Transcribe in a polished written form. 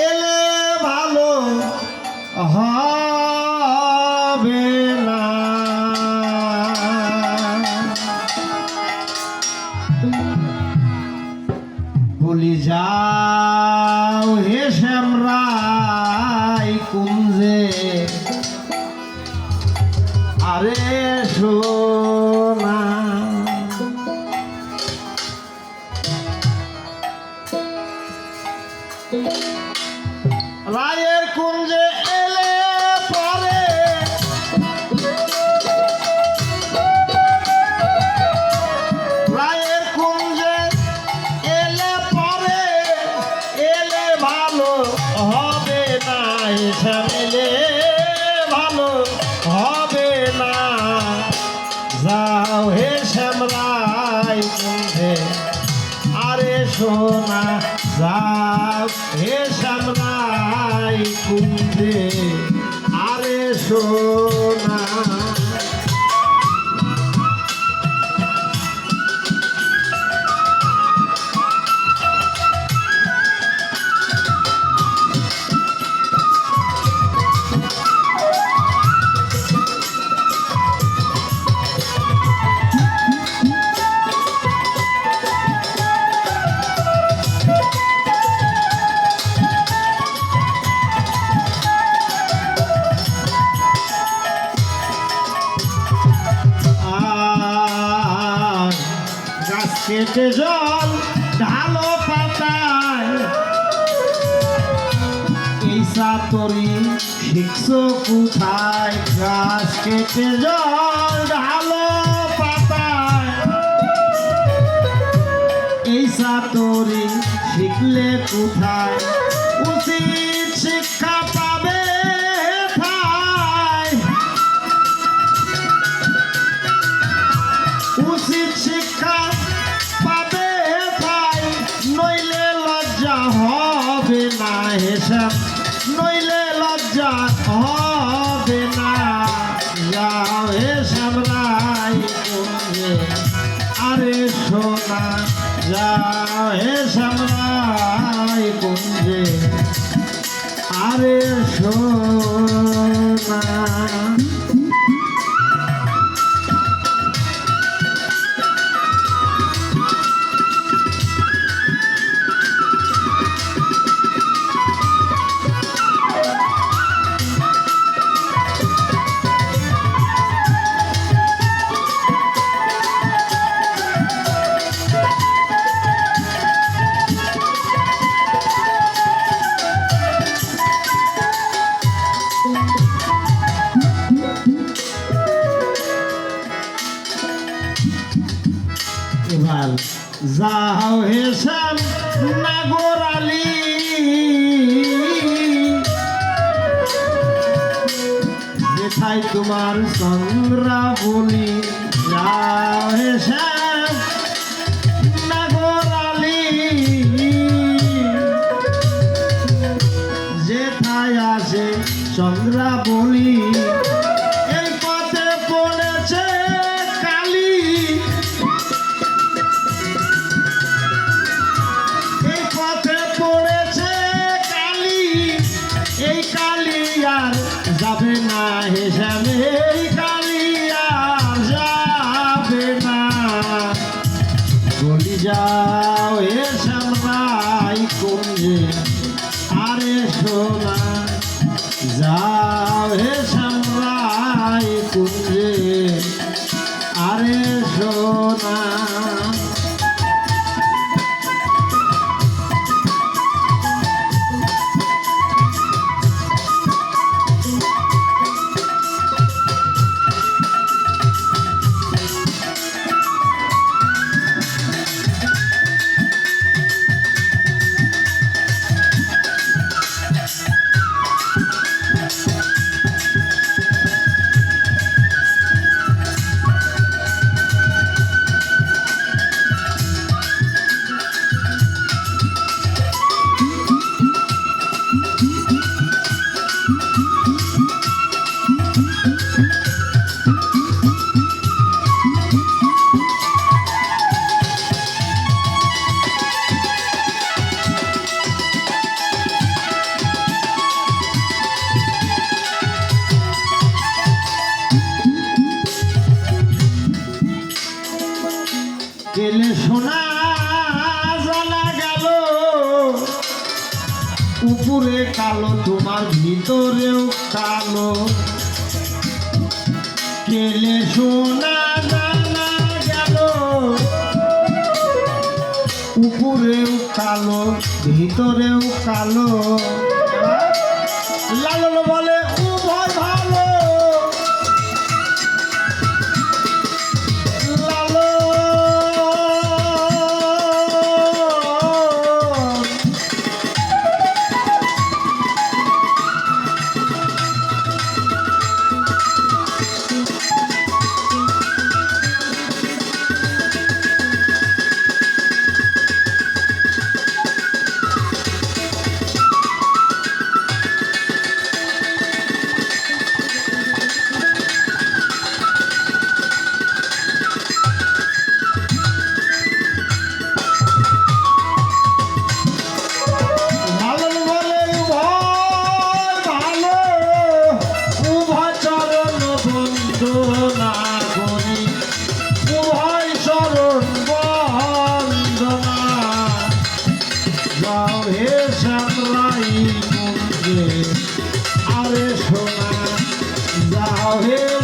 এলে ভালো হবে না। বলি যাও হে শ্যামরাই কুঞ্জে, আরে সোনা রায়ের কুঞ্জে এলে পরে রায়ের কুঞ্জে এলে পরে এলে ভালো হবে না, এসে এলে ভালো হবে না। যাও হে শ্যামরাই কুঞ্জে, আরে সোনা যাও হে শ্যামরাই কুঞ্জে, আরে সোনা। কেটে জল ঢালো পাতায়, এই সাতরি শিখছো কোথায়? গাছ কেটে জল ঢালো পাতায়, এই সাতরি শিখলে কোথায়? উচিত শিক্ষা পাবে কোথায়? উচিত শিক্ষা পাবে ভাই, নইলে লজ্জা হবে না। হেসাব নইলে লজ্জা হবে না। যাও হে শ্যামরাই কুঞ্জে, আরে সোনা যাও হে শ্যামরাই কুঞ্জে, আরে সোনা। এবার যাও হে শ্যাম নাগর আলী, যেথায় তোমার চন্দ্রাবলী। যাও হে শ্যাম নাগর আলী, যেথায় আছে চন্দ্রাবলী। এই পথে পড়েছে কালী, এই পথে পড়েছে কালী, এই কালী আর যাবে না। হেসাবে এই কালী আর যাবে না। বলি যাও হে শ্যামরাই কুঞ্জে, আরে সোনা যাও হে শ্যামরাই কুঞ্জে, আরে সোনা। উপরে কালো তোমার ভিতরেও কালো কেলে সোনা জানা গেল উপরেও কালো ভিতরেও কালো লালন বলে উভয় ভালো আরে সোনা যাও হে